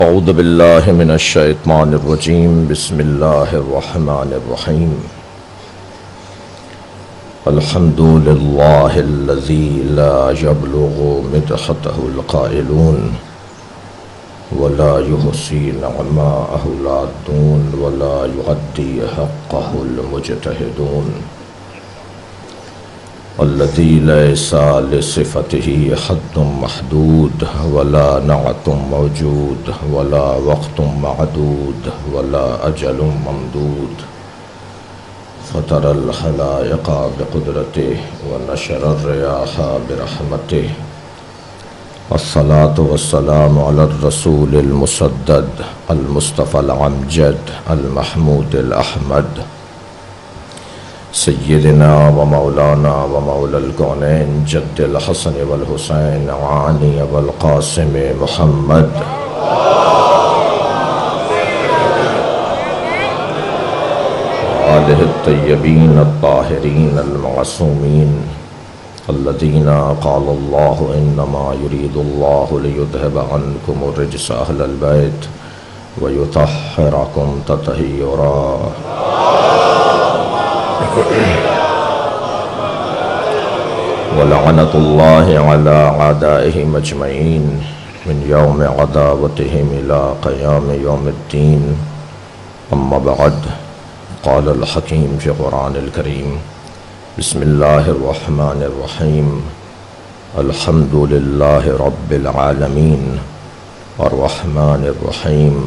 اعوذ باللہ من الشیطان الرجیم بسم اللہ الرحمن الرحیم الحمد للہ الذی لا یبلغ مدحتہ القائلون ولا یحصی نعماءہ العادون ولا یعدی حقہ المجتہدون الذی لیس لصفتہ حد محدود ولا نعت موجود ولا وقت معدود ولا اجل ممدود فطر الخلائق بقدرته ونشر الرياح برحمته والصلاة والسلام على الرسول المسدد المصطفى العمجد المحمود الأحمد سیدنا و مولانا و مولا الکونین جد الحسن والحسین عانی والقاسم محمد آلہ الطیبین الطاہرین المعصومین الذین قال اللہ انما یرید اللہ لیذہب عنکم الرجس اہل البیت ویطہرکم تطہیرا ولعنة الله على أعدائهم أجمعين من يوم عداوتهم إلى قيام يوم الدين أما بعد قال الحكيم في القرآن الكريم بسم الله الرحمن الرحيم الحمد لله رب العالمين الرحمن الرحيم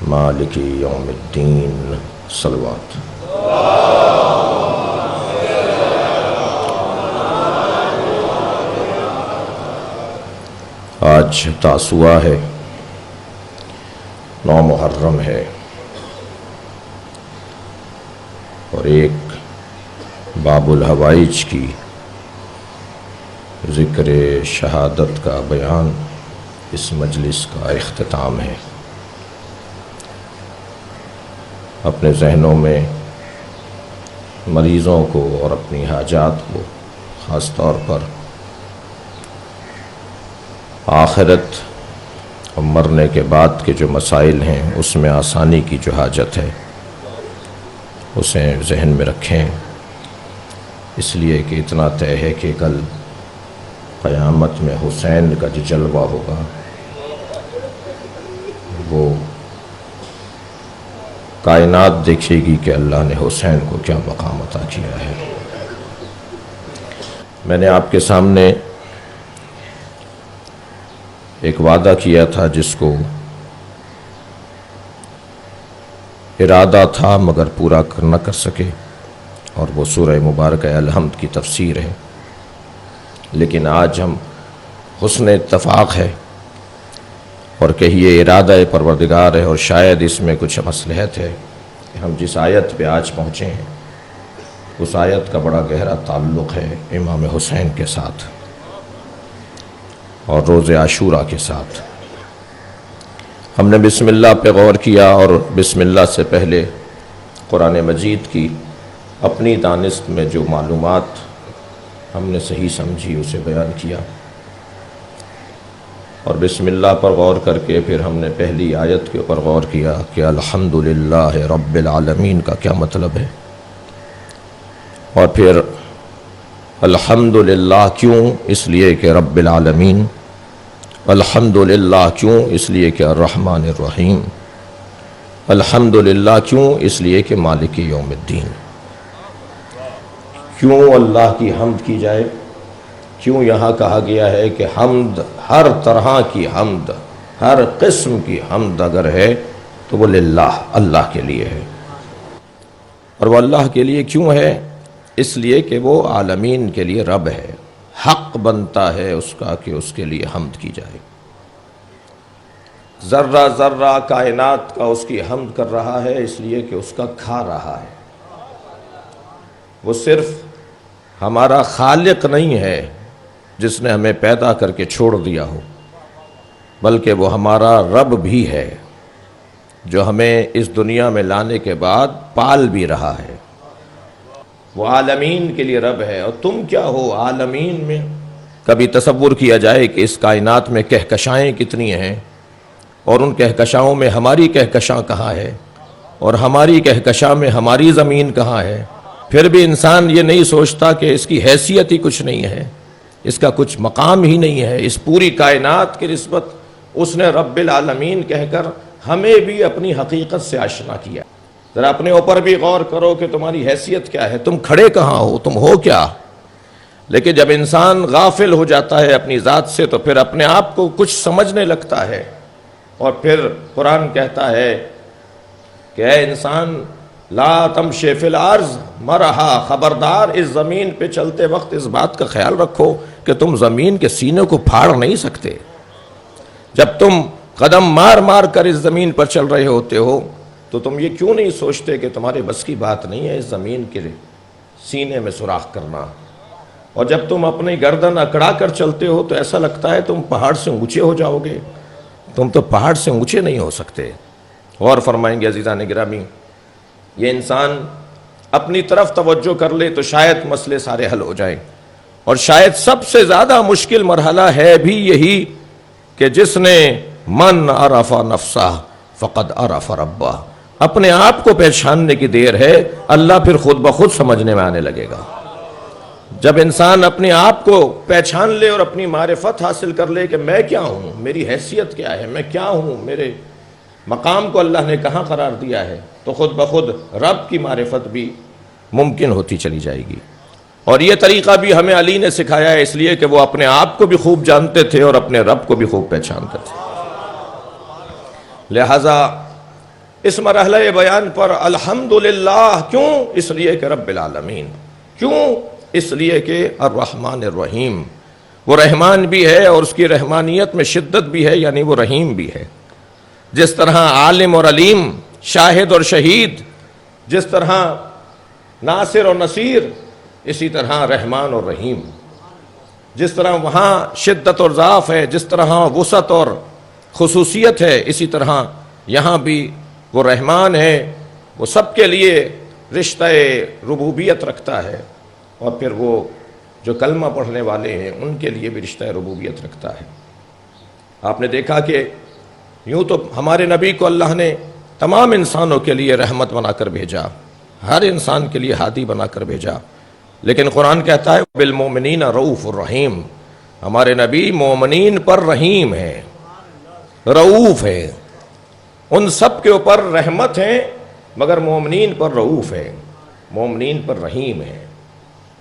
مالك يوم الدين صلوات آج تاسوعہ ہے، 9 محرم ہے، اور ایک باب الحوائج کی ذکر شہادت کا بیان اس مجلس کا اختتام ہے۔ اپنے ذہنوں میں مریضوں کو اور اپنی حاجات کو خاص طور پر آخرت اور مرنے کے بعد کے جو مسائل ہیں اس میں آسانی کی جو حاجت ہے اسے ذہن میں رکھیں، اس لیے کہ اتنا طے ہے کہ کل قیامت میں حسین کا جو جلوہ ہوگا وہ کائنات دیکھے گی کہ اللہ نے حسین کو کیا مقام عطا کیا ہے۔ میں نے آپ کے سامنے ایک وعدہ کیا تھا جس کو ارادہ تھا مگر پورا نہ کر سکے، اور وہ سورہ مبارکہ الحمد کی تفسیر ہے، لیکن آج ہم حسن اتفاق ہے اور کہیے ارادہ پروردگار ہے، اور شاید اس میں کچھ مصلحت ہے کہ ہم جس آیت پہ آج پہنچے ہیں اس آیت کا بڑا گہرا تعلق ہے امام حسین کے ساتھ اور روز عاشوراء کے ساتھ۔ ہم نے بسم اللہ پہ غور کیا، اور بسم اللہ سے پہلے قرآن مجید کی اپنی دانست میں جو معلومات ہم نے صحیح سمجھی اسے بیان کیا، اور بسم اللہ پر غور کر کے پھر ہم نے پہلی آیت کے اوپر غور کیا کہ الحمدللہ رب العالمین کا کیا مطلب ہے، اور پھر الحمدللہ کیوں، اس لیے کہ رب العالمین، الحمدللہ کیوں، اس لیے کہ الرحمن الرحیم، الحمدللہ کیوں، اس لیے کہ مالک یوم الدین۔ کیوں اللہ کی حمد کی جائے، کیوں یہاں کہا گیا ہے کہ حمد، ہر طرح کی حمد، ہر قسم کی حمد اگر ہے تو وہ للہ، اللہ کے لیے ہے۔ اور وہ اللہ کے لیے کیوں ہے؟ اس لیے کہ وہ عالمین کے لیے رب ہے، حق بنتا ہے اس کا کہ اس کے لیے حمد کی جائے۔ ذرہ ذرہ کائنات کا اس کی حمد کر رہا ہے، اس لیے کہ اس کا کھا رہا ہے۔ وہ صرف ہمارا خالق نہیں ہے جس نے ہمیں پیدا کر کے چھوڑ دیا ہو، بلکہ وہ ہمارا رب بھی ہے جو ہمیں اس دنیا میں لانے کے بعد پال بھی رہا ہے۔ وہ عالمین کے لیے رب ہے، اور تم کیا ہو عالمین میں؟ کبھی تصور کیا جائے کہ اس کائنات میں کہکشائیں کتنی ہیں، اور ان کہکشاؤں میں ہماری کہکشاں کہاں ہے، اور ہماری کہکشاں میں ہماری زمین کہاں ہے، پھر بھی انسان یہ نہیں سوچتا کہ اس کی حیثیت ہی کچھ نہیں ہے، اس کا کچھ مقام ہی نہیں ہے اس پوری کائنات کی نسبت اس نے رب العالمین کہہ کر ہمیں بھی اپنی حقیقت سے آشنا کیا۔ ذرا اپنے اوپر بھی غور کرو کہ تمہاری حیثیت کیا ہے، تم کھڑے کہاں ہو، تم ہو کیا۔ لیکن جب انسان غافل ہو جاتا ہے اپنی ذات سے تو پھر اپنے آپ کو کچھ سمجھنے لگتا ہے، اور پھر قرآن کہتا ہے کہ اے انسان لا تمشی فی الارض مرحا، خبردار اس زمین پہ چلتے وقت اس بات کا خیال رکھو کہ تم زمین کے سینے کو پھاڑ نہیں سکتے۔ جب تم قدم مار مار کر اس زمین پر چل رہے ہوتے ہو تو تم یہ کیوں نہیں سوچتے کہ تمہارے بس کی بات نہیں ہے اس زمین کے سینے میں سوراخ کرنا، اور جب تم اپنی گردن اکڑا کر چلتے ہو تو ایسا لگتا ہے تم پہاڑ سے اونچے ہو جاؤ گے، تم تو پہاڑ سے اونچے نہیں ہو سکتے۔ اور فرمائیں گے عزیزان گرامی، یہ انسان اپنی طرف توجہ کر لے تو شاید مسئلے سارے حل ہو جائیں، اور شاید سب سے زیادہ مشکل مرحلہ ہے بھی یہی کہ جس نے من عرف نفسہ فقد عرف ربہ، اپنے آپ کو پہچاننے کی دیر ہے، اللہ پھر خود بخود سمجھنے میں آنے لگے گا۔ جب انسان اپنے آپ کو پہچان لے اور اپنی معرفت حاصل کر لے کہ میں کیا ہوں، میری حیثیت کیا ہے، میں کیا ہوں، میرے مقام کو اللہ نے کہاں قرار دیا ہے، تو خود بخود رب کی معرفت بھی ممکن ہوتی چلی جائے گی۔ اور یہ طریقہ بھی ہمیں علی نے سکھایا ہے، اس لیے کہ وہ اپنے آپ کو بھی خوب جانتے تھے اور اپنے رب کو بھی خوب پہچانتے تھے۔ لہذا اس مرحلہ بیان پر الحمدللہ، کیوں؟ اس لیے کہ رب العالمین، کیوں؟ اس لیے کہ الرحمن الرحیم، وہ رحمان بھی ہے اور اس کی رحمانیت میں شدت بھی ہے، یعنی وہ رحیم بھی ہے۔ جس طرح عالم اور علیم، شاہد اور شہید، جس طرح ناصر اور نصیر، اسی طرح رحمان اور رحیم۔ جس طرح وہاں شدت اور ضعف ہے، جس طرح وسعت اور خصوصیت ہے، اسی طرح یہاں بھی وہ رحمان ہے، وہ سب کے لیے رشتہ ربوبیت رکھتا ہے، اور پھر وہ جو کلمہ پڑھنے والے ہیں ان کے لیے بھی رشتہ ربوبیت رکھتا ہے۔ آپ نے دیکھا کہ یوں تو ہمارے نبی کو اللہ نے تمام انسانوں کے لیے رحمت بنا کر بھیجا، ہر انسان کے لیے ہادی بنا کر بھیجا، لیکن قرآن کہتا ہے بالمومنین رؤوف الرحیم، ہمارے نبی مومنین پر رحیم ہے، رؤوف ہے، ان سب کے اوپر رحمت ہے، مگر مومنین پر رؤوف ہے، مومنین پر رحیم ہے۔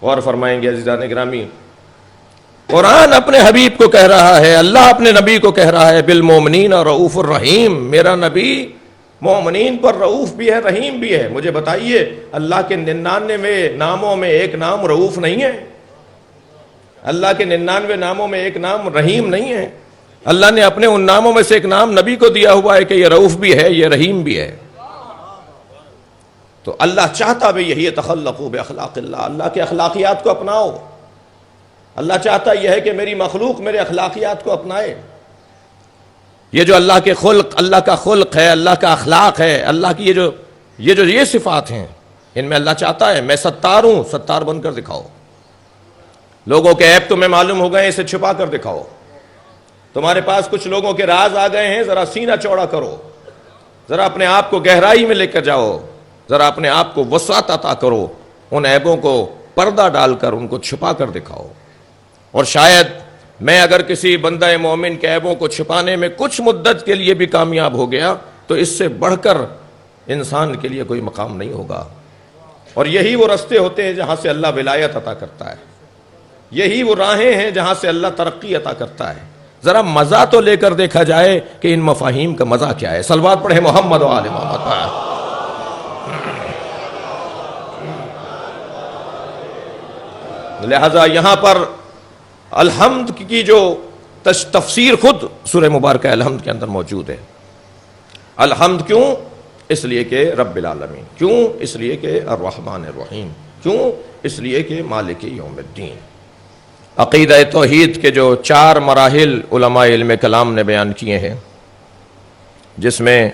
اور فرمائیں گے عزیزان گرامی، قرآن اپنے حبیب کو کہہ رہا ہے، اللہ اپنے نبی کو کہہ رہا ہے بالمومنین رؤوف الرحیم، میرا نبی مومنین پر رؤوف بھی ہے، رحیم بھی ہے۔ مجھے بتائیے اللہ کے 99 ناموں میں ایک نام رؤوف نہیں ہے؟ اللہ کے 99 ناموں میں ایک نام رحیم نہیں ہے؟ اللہ نے اپنے ان ناموں میں سے ایک نام نبی کو دیا ہوا ہے کہ یہ رؤوف بھی ہے، یہ رحیم بھی ہے۔ تو اللہ چاہتا بھی یہی ہے، تخلقوا باخلاق اللہ، اللہ کے اخلاقیات کو اپناؤ۔ اللہ چاہتا یہ ہے کہ میری مخلوق میرے اخلاقیات کو اپنائے۔ یہ جو اللہ کے خلق، اللہ کا خلق ہے، اللہ کا اخلاق ہے، اللہ کی یہ صفات ہیں، ان میں اللہ چاہتا ہے میں ستار ہوں، ستار بن کر دکھاؤ۔ لوگوں کے عیب تمہیں معلوم ہو گئے، اسے چھپا کر دکھاؤ۔ تمہارے پاس کچھ لوگوں کے راز آ گئے ہیں، ذرا سینہ چوڑا کرو، ذرا اپنے آپ کو گہرائی میں لے کر جاؤ، ذرا اپنے آپ کو وسعت عطا کرو، ان عیبوں کو پردہ ڈال کر ان کو چھپا کر دکھاؤ۔ اور شاید میں اگر کسی بندہ مومن کے عیبوں کو چھپانے میں کچھ مدت کے لیے بھی کامیاب ہو گیا تو اس سے بڑھ کر انسان کے لیے کوئی مقام نہیں ہوگا۔ اور یہی وہ رستے ہوتے ہیں جہاں سے اللہ ولایت عطا کرتا ہے، یہی وہ راہیں ہیں جہاں سے اللہ ترقی عطا کرتا ہے۔ ذرا مزہ تو لے کر دیکھا جائے کہ ان مفاہیم کا مزہ کیا ہے۔ صلوات پڑھے محمد و آل محمد۔ لہذا یہاں پر الحمد کی جو تفسیر خود سورہ مبارکہ الحمد کے اندر موجود ہے۔ الحمد کیوں؟ اس لیے کہ رب العالمین، کیوں؟ اس لیے کہ الرحمن الرحیم، کیوں؟ اس لیے کہ مالک یوم الدین۔ عقیدہ توحید کے جو 4 مراحل علماء علم کلام نے بیان کیے ہیں، جس میں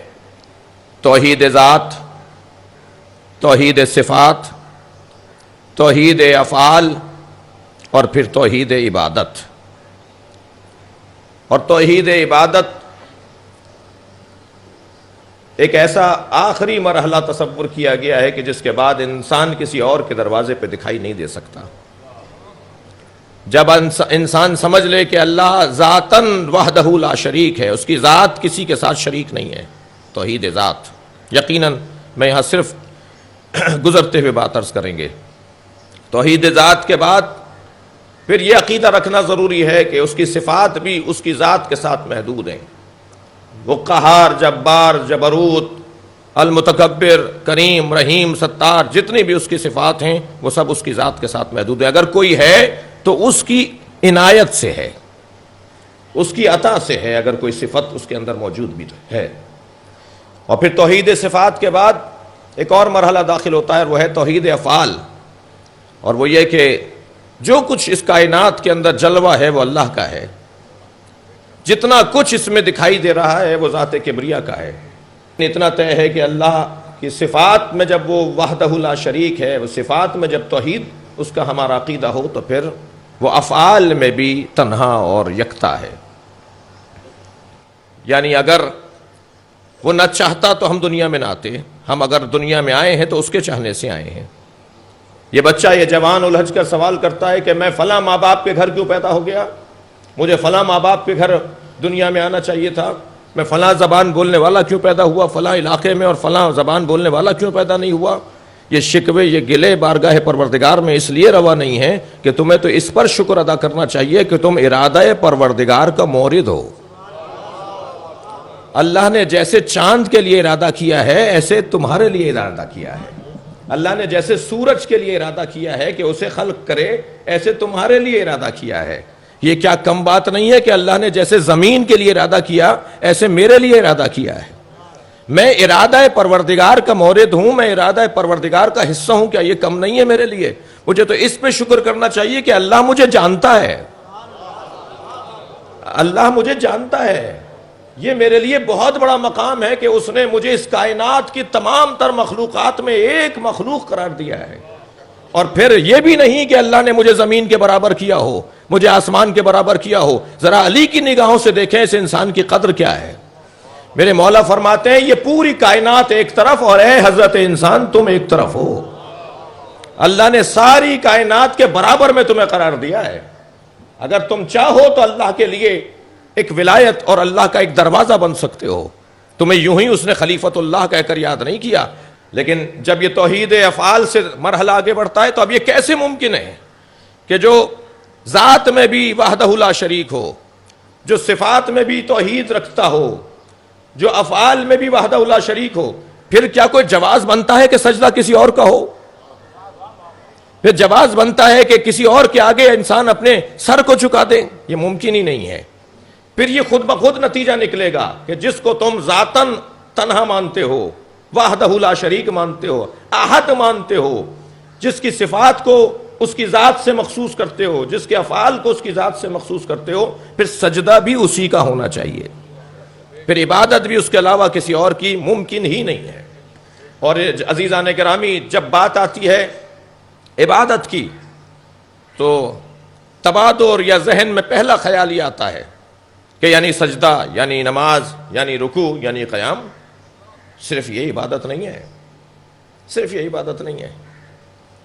توحید ذات، توحید صفات، توحید افعال اور پھر توحید عبادت۔ اور توحید عبادت ایک ایسا آخری مرحلہ تصور کیا گیا ہے کہ جس کے بعد انسان کسی اور کے دروازے پہ دکھائی نہیں دے سکتا. جب انسان سمجھ لے کہ اللہ ذاتاً وحدہ لا شریک ہے، اس کی ذات کسی کے ساتھ شریک نہیں ہے، توحید ذات. یقیناً میں یہاں صرف گزرتے ہوئے بات عرض کریں گے. توحید ذات کے بعد پھر یہ عقیدہ رکھنا ضروری ہے کہ اس کی صفات بھی اس کی ذات کے ساتھ محدود ہیں. وہ قہار، جبار، جبروت، المتکبر، کریم، رحیم، ستار، جتنی بھی اس کی صفات ہیں وہ سب اس کی ذات کے ساتھ محدود ہیں. اگر کوئی ہے تو اس کی عنایت سے ہے، اس کی عطا سے ہے، اگر کوئی صفت اس کے اندر موجود بھی ہے. اور پھر توحید صفات کے بعد ایک اور مرحلہ داخل ہوتا ہے، وہ ہے توحید افعال. اور وہ یہ کہ جو کچھ اس کائنات کے اندر جلوہ ہے وہ اللہ کا ہے، جتنا کچھ اس میں دکھائی دے رہا ہے وہ ذات کبریا کا ہے. اتنا طے ہے کہ اللہ کی صفات میں جب وہ وحدہ لا شریک ہے، وہ صفات میں جب توحید اس کا ہمارا عقیدہ ہو تو پھر وہ افعال میں بھی تنہا اور یکتا ہے. یعنی اگر وہ نہ چاہتا تو ہم دنیا میں نہ آتے، ہم اگر دنیا میں آئے ہیں تو اس کے چاہنے سے آئے ہیں. یہ بچہ، یہ جوان الجھ کر سوال کرتا ہے کہ میں فلاں ماں باپ کے گھر کیوں پیدا ہو گیا، مجھے فلاں ماں باپ کے گھر دنیا میں آنا چاہیے تھا، میں فلاں زبان بولنے والا کیوں پیدا ہوا فلاں علاقے میں، اور فلاں زبان بولنے والا کیوں پیدا نہیں ہوا. یہ شکوے، یہ گلے بارگاہ پروردگار میں اس لیے روا نہیں ہے کہ تمہیں تو اس پر شکر ادا کرنا چاہیے کہ تم ارادہ پروردگار کا مورد ہو. اللہ نے جیسے چاند کے لیے ارادہ کیا ہے ایسے تمہارے لیے ارادہ کیا ہے. اللہ نے جیسے سورج کے لیے ارادہ کیا ہے کہ اسے خلق کرے، ایسے تمہارے لیے ارادہ کیا ہے. یہ کیا کم بات نہیں ہے کہ اللہ نے جیسے زمین کے لیے ارادہ کیا ایسے میرے لیے ارادہ کیا ہے. میں ارادہ پروردگار کا مورد ہوں، میں ارادہ پروردگار کا حصہ ہوں. کیا یہ کم نہیں ہے میرے لیے؟ مجھے تو اس پہ شکر کرنا چاہیے کہ اللہ مجھے جانتا ہے، اللہ مجھے جانتا ہے. یہ میرے لیے بہت بڑا مقام ہے کہ اس نے مجھے اس کائنات کی تمام تر مخلوقات میں ایک مخلوق قرار دیا ہے. اور پھر یہ بھی نہیں کہ اللہ نے مجھے زمین کے برابر کیا ہو، مجھے آسمان کے برابر کیا ہو. ذرا علی کی نگاہوں سے دیکھیں اس انسان کی قدر کیا ہے. میرے مولا فرماتے ہیں یہ پوری کائنات ایک طرف اور اے حضرت انسان تم ایک طرف ہو. اللہ نے ساری کائنات کے برابر میں تمہیں قرار دیا ہے. اگر تم چاہو تو اللہ کے لیے ایک ولایت اور اللہ کا ایک دروازہ بن سکتے ہو. تمہیں یوں ہی اس نے خلیفۃ اللہ کہہ کر یاد نہیں کیا. لیکن جب یہ توحید افعال سے مرحلہ آگے بڑھتا ہے تو اب یہ کیسے ممکن ہے کہ جو ذات میں بھی وحدہ لا شریک ہو، جو صفات میں بھی توحید رکھتا ہو، جو افعال میں بھی وحدہ لا شریک ہو، پھر کیا کوئی جواز بنتا ہے کہ سجدہ کسی اور کا ہو؟ پھر جواز بنتا ہے کہ کسی اور کے آگے انسان اپنے سر کو جھکا دے؟ یہ ممکن ہی نہیں ہے. پھر یہ خود بخود نتیجہ نکلے گا کہ جس کو تم ذاتاً تنہا مانتے ہو، وحدہ لا شریک مانتے ہو، احد مانتے ہو، جس کی صفات کو اس کی ذات سے مخصوص کرتے ہو، جس کے افعال کو اس کی ذات سے مخصوص کرتے ہو، پھر سجدہ بھی اسی کا ہونا چاہیے. پھر عبادت بھی اس کے علاوہ کسی اور کی ممکن ہی نہیں ہے. اور عزیزان گرامی، جب بات آتی ہے عبادت کی تو تبادر یا ذہن میں پہلا خیال یہ آتا ہے کہ یعنی سجدہ، یعنی نماز، یعنی رکوع، یعنی قیام. صرف یہ عبادت نہیں ہے، صرف یہ عبادت نہیں ہے.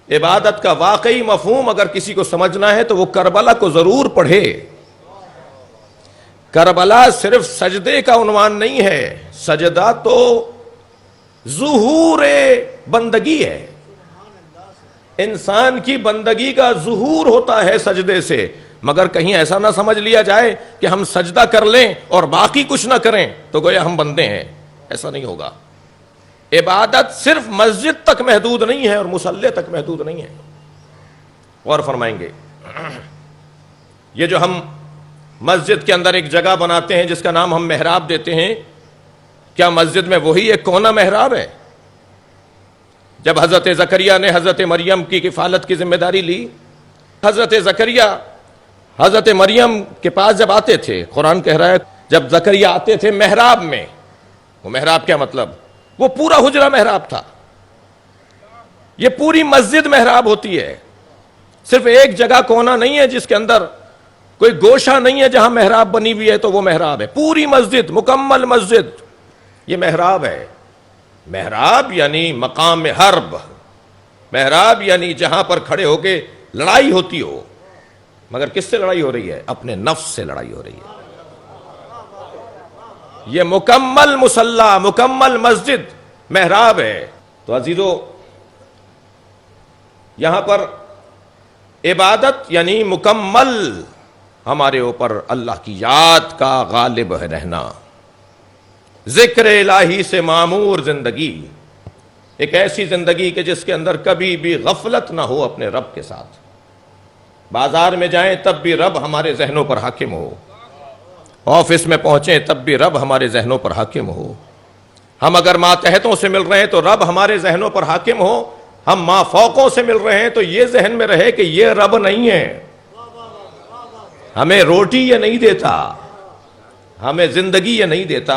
عبادت کا واقعی مفہوم اگر کسی کو سمجھنا ہے تو وہ کربلا کو ضرور پڑھے. کربلا صرف سجدے کا عنوان نہیں ہے، سجدہ تو ظہور بندگی ہے. انسان کی بندگی کا ظہور ہوتا ہے سجدے سے. مگر کہیں ایسا نہ سمجھ لیا جائے کہ ہم سجدہ کر لیں اور باقی کچھ نہ کریں تو گویا ہم بندے ہیں. ایسا نہیں ہوگا. عبادت صرف مسجد تک محدود نہیں ہے اور مصلی تک محدود نہیں ہے. اور فرمائیں گے یہ جو ہم مسجد کے اندر ایک جگہ بناتے ہیں جس کا نام ہم محراب دیتے ہیں، کیا مسجد میں وہی ایک کونا محراب ہے؟ جب حضرت زکریا نے حضرت مریم کی کفالت کی ذمہ داری لی، حضرت زکریا حضرت مریم کے پاس جب آتے تھے، قرآن کہہ رہا ہے جب زکریا آتے تھے محراب میں. وہ محراب کیا مطلب؟ وہ پورا حجرہ محراب تھا. یہ پوری مسجد محراب ہوتی ہے. صرف ایک جگہ کونا نہیں ہے جس کے اندر کوئی گوشہ نہیں ہے جہاں محراب بنی ہوئی ہے تو وہ محراب ہے. پوری مسجد، مکمل مسجد یہ محراب ہے. محراب یعنی مقام حرب، محراب یعنی جہاں پر کھڑے ہو کے لڑائی ہوتی ہو، مگر کس سے لڑائی ہو رہی ہے؟ اپنے نفس سے لڑائی ہو رہی ہے۔ یہ مکمل مصلی، مکمل مسجد محراب ہے۔ تو عزیزو، یہاں پر عبادت یعنی مکمل ہمارے اوپر اللہ کی یاد کا غالب رہنا، ذکر الہی سے معمور زندگی، ایک ایسی زندگی کہ جس کے اندر کبھی بھی غفلت نہ ہو اپنے رب کے ساتھ۔ بازار میں جائیں تب بھی رب ہمارے ذہنوں پر حاکم ہو، آفس میں پہنچیں تب بھی رب ہمارے ذہنوں پر حاکم ہو، ہم اگر ماتحتوں سے مل رہے ہیں تو رب ہمارے ذہنوں پر حاکم ہو، ہم مافوقوں سے مل رہے ہیں تو یہ ذہن میں رہے کہ یہ رب نہیں ہے، ہمیں روٹی یہ نہیں دیتا، ہمیں زندگی یہ نہیں دیتا۔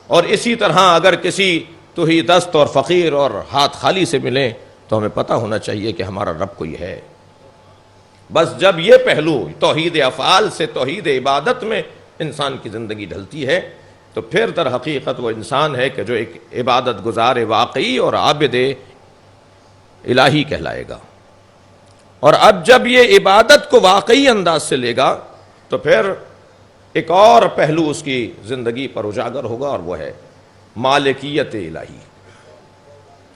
اور اسی طرح اگر کسی تہی دست اور فقیر اور ہاتھ خالی سے ملیں تو ہمیں پتہ ہونا چاہیے کہ ہمارا رب کوئی ہے۔ بس جب یہ پہلو توحید افعال سے توحید عبادت میں انسان کی زندگی ڈھلتی ہے تو پھر در حقیقت وہ انسان ہے کہ جو ایک عبادت گزار واقعی اور عابد الہی کہلائے گا۔ اور اب جب یہ عبادت کو واقعی انداز سے لے گا تو پھر ایک اور پہلو اس کی زندگی پر اجاگر ہوگا، اور وہ ہے مالکیت الہی۔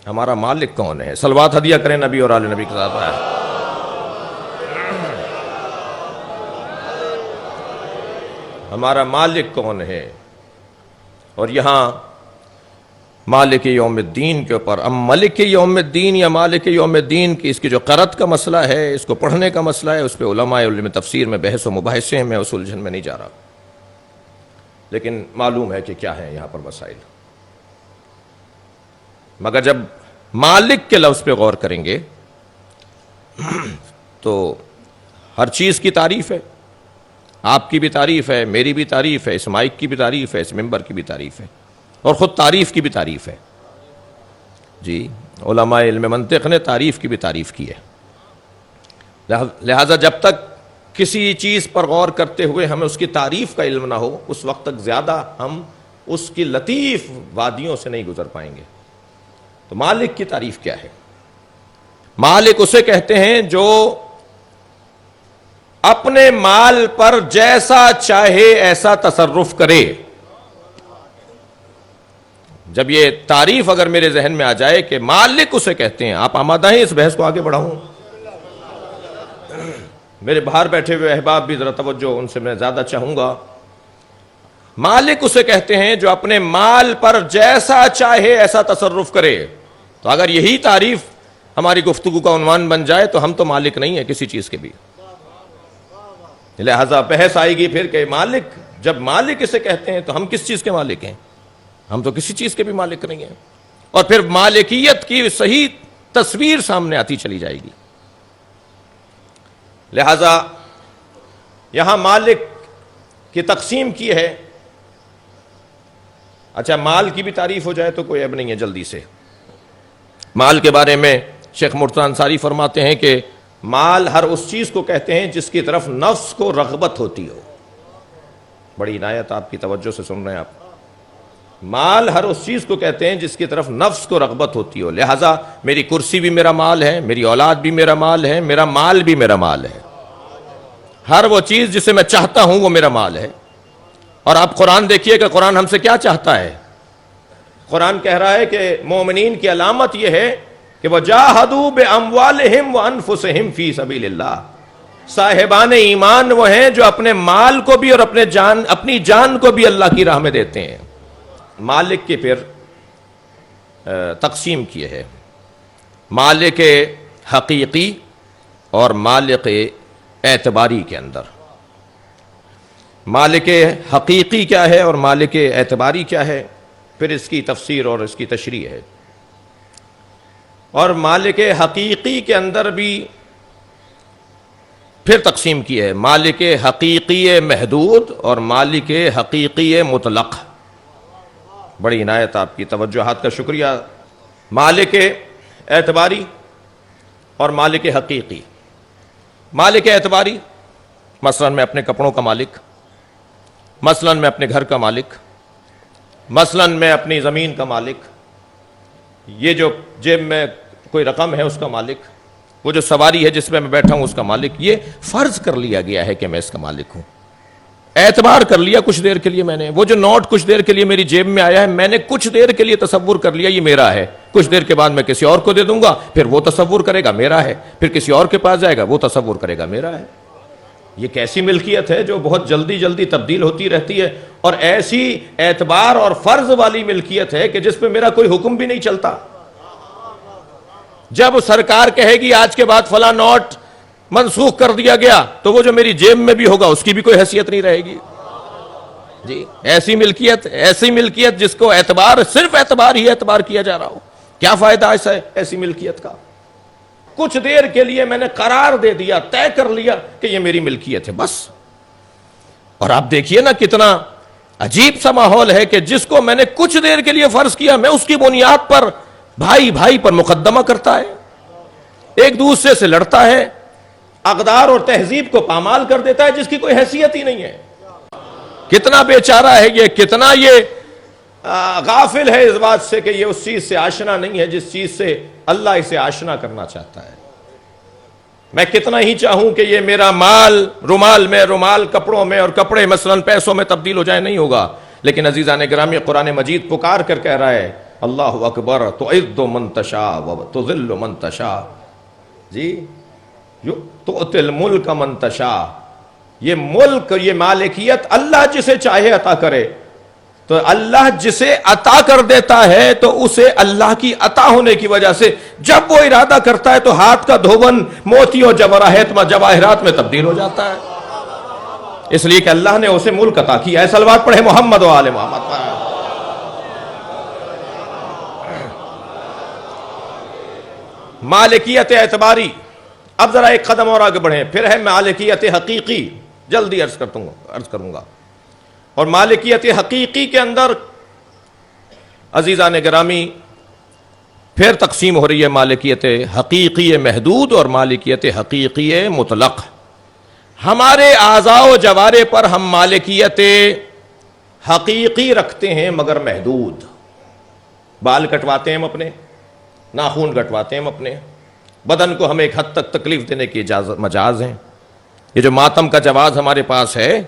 ہمارا مالک کون ہے؟ صلوات ہدیہ کریں نبی اور آل نبی کے ساتھ۔ ہمارا مالک کون ہے؟ اور یہاں مالک یوم الدین کے اوپر، اب ملک یوم الدین یا مالک یوم الدین کی اس کی جو قرأت کا مسئلہ ہے، اس کو پڑھنے کا مسئلہ ہے، اس پہ علماء علم تفسیر میں بحث و مباحثے ہیں، میں اس الجھن میں نہیں جا رہا، لیکن معلوم ہے کہ کیا ہے یہاں پر مسائل۔ مگر جب مالک کے لفظ پہ غور کریں گے تو ہر چیز کی تعریف ہے، آپ کی بھی تعریف ہے، میری بھی تعریف ہے، اس مائک کی بھی تعریف ہے، اس ممبر کی بھی تعریف ہے، اور خود تعریف کی بھی تعریف ہے۔ جی، علماء علم منطق نے تعریف کی بھی تعریف کی ہے۔ لہذا جب تک کسی چیز پر غور کرتے ہوئے ہمیں اس کی تعریف کا علم نہ ہو، اس وقت تک زیادہ ہم اس کی لطیف وادیوں سے نہیں گزر پائیں گے۔ تو مالک کی تعریف کیا ہے؟ مالک اسے کہتے ہیں جو اپنے مال پر جیسا چاہے ایسا تصرف کرے۔ جب یہ تعریف اگر میرے ذہن میں آ جائے کہ مالک اسے کہتے ہیں، آپ آمادہ ہیں اس بحث کو آگے بڑھاؤں؟ میرے باہر بیٹھے ہوئے احباب بھی ذرا توجہ، ان سے میں زیادہ چاہوں گا۔ مالک اسے کہتے ہیں جو اپنے مال پر جیسا چاہے ایسا تصرف کرے۔ تو اگر یہی تعریف ہماری گفتگو کا عنوان بن جائے تو ہم تو مالک نہیں ہیں کسی چیز کے بھی۔ لہذا بحث آئے گی پھر کہ مالک، جب مالک اسے کہتے ہیں تو ہم کس چیز کے مالک ہیں؟ ہم تو کسی چیز کے بھی مالک نہیں ہیں۔ اور پھر مالکیت کی صحیح تصویر سامنے آتی چلی جائے گی۔ لہذا یہاں مالک کی تقسیم کی ہے۔ اچھا، مال کی بھی تعریف ہو جائے تو کوئی عیب نہیں ہے، جلدی سے۔ مال کے بارے میں شیخ مرتضی انصاری فرماتے ہیں کہ مال ہر اس چیز کو کہتے ہیں جس کی طرف نفس کو رغبت ہوتی ہو۔ بڑی عنایت آپ کی توجہ سے سن رہے ہیں آپ۔ مال ہر اس چیز کو کہتے ہیں جس کی طرف نفس کو رغبت ہوتی ہو۔ لہذا میری کرسی بھی میرا مال ہے، میری اولاد بھی میرا مال ہے، میرا مال بھی میرا مال ہے۔ ہر وہ چیز جسے میں چاہتا ہوں وہ میرا مال ہے۔ اور آپ قرآن دیکھیے کہ قرآن ہم سے کیا چاہتا ہے۔ قرآن کہہ رہا ہے کہ مومنین کی علامت یہ ہے کہ وَجَاهَدُوا بِأَمْوَالِهِمْ وَأَنفُسِهِمْ فِي سَبِيلِ اللَّهِ، صاحبان ایمان وہ ہیں جو اپنے مال کو بھی اور اپنی جان کو بھی اللہ کی راہ میں دیتے ہیں۔ مالک کی پھر تقسیم کی ہے، مالک حقیقی اور مالک اعتباری کے اندر۔ مالک حقیقی کیا ہے اور مالک اعتباری کیا ہے، پھر اس کی تفسیر اور اس کی تشریح ہے۔ اور مالک حقیقی کے اندر بھی پھر تقسیم کی ہے، مالک حقیقی محدود اور مالک حقیقی مطلق۔ بڑی عنایت آپ کی توجہات کا شکریہ۔ مالک اعتباری اور مالک حقیقی۔ مالک اعتباری، مثلا میں اپنے کپڑوں کا مالک، مثلا میں اپنے گھر کا مالک، مثلا میں اپنی زمین کا مالک، یہ جو جیب میں کوئی رقم ہے اس کا مالک، وہ جو سواری ہے جس میں بیٹھا ہوں اس کا مالک، یہ فرض کر لیا گیا ہے کہ میں اس کا مالک ہوں، اعتبار کر لیا کچھ دیر کے لیے میں نے، وہ جو نوٹ کچھ دیر کے لیے میری جیب میں آیا ہے میں نے کچھ دیر کے لیے تصور کر لیا یہ میرا ہے، کچھ دیر کے بعد میں کسی اور کو دے دوں گا، پھر وہ تصور کرے گا میرا ہے، پھر کسی اور کے پاس جائے گا وہ تصور کرے گا میرا ہے۔ یہ کیسی ملکیت ہے جو بہت جلدی جلدی تبدیل ہوتی رہتی ہے، اور ایسی اعتبار اور فرض والی ملکیت ہے کہ جس پہ میرا کوئی حکم بھی نہیں چلتا۔ جب سرکار کہے گی آج کے بعد فلاں نوٹ منسوخ کر دیا گیا تو وہ جو میری جیب میں بھی ہوگا اس کی بھی کوئی حیثیت نہیں رہے گی۔ جی ایسی ملکیت جس کو اعتبار، صرف اعتبار ہی اعتبار کیا جا رہا ہو، کیا فائدہ ایسی ملکیت کا؟ کچھ دیر کے لیے میں نے قرار دے دیا، طے کر لیا کہ یہ میری ملکیت ہے بس۔ اور آپ دیکھیے نا کتنا عجیب سا ماحول ہے کہ جس کو میں نے کچھ دیر کے لیے فرض کیا میں اس کی بنیاد پر بھائی بھائی پر مقدمہ کرتا ہے، ایک دوسرے سے لڑتا ہے، اقدار اور تہذیب کو پامال کر دیتا ہے جس کی کوئی حیثیت ہی نہیں ہے۔ کتنا بیچارہ ہے یہ، کتنا یہ غافل ہے اس بات سے کہ یہ اس چیز سے آشنا نہیں ہے جس چیز سے اللہ اسے آشنا کرنا چاہتا ہے۔ میں کتنا ہی چاہوں کہ یہ میرا مال رومال میں، رومال کپڑوں میں، اور کپڑے مثلا پیسوں میں تبدیل ہو جائے، نہیں ہوگا۔ لیکن عزیزان گرامی قرآن مجید پکار کر کہہ رہا ہے اللہ اکبر، تعز من تشاء وتذل من تشاء، جی تؤتی الملک من تشاء، یہ ملک، یہ مالکیت اللہ جسے چاہے عطا کرے، تو اللہ جسے عطا کر دیتا ہے تو اسے اللہ کی عطا ہونے کی وجہ سے جب وہ ارادہ کرتا ہے تو ہاتھ کا دھون موتیوں جواہرات میں تبدیل ہو جاتا ہے، اس لیے کہ اللہ نے اسے ملک عطا کیا ہے۔ صلوات پڑھے محمد و آل محمد پر۔ مالکیت اعتباری، اب ذرا ایک قدم اور آگے بڑھیں، پھر ہے مالکیت حقیقی، جلدی عرض کروں گا۔ اور مالکیت حقیقی کے اندر عزیزان گرامی پھر تقسیم ہو رہی ہے مالکیت حقیقی محدود اور مالکیت حقیقی مطلق۔ ہمارے اعضاء و جوارح پر ہم مالکیت حقیقی رکھتے ہیں مگر محدود، بال کٹواتے ہیں ہم اپنے، ناخون کٹواتے ہیں ہم اپنے، بدن کو ہمیں ایک حد تک تکلیف دینے کی مجاز ہیں۔ یہ جو ماتم کا جواز ہمارے پاس ہے،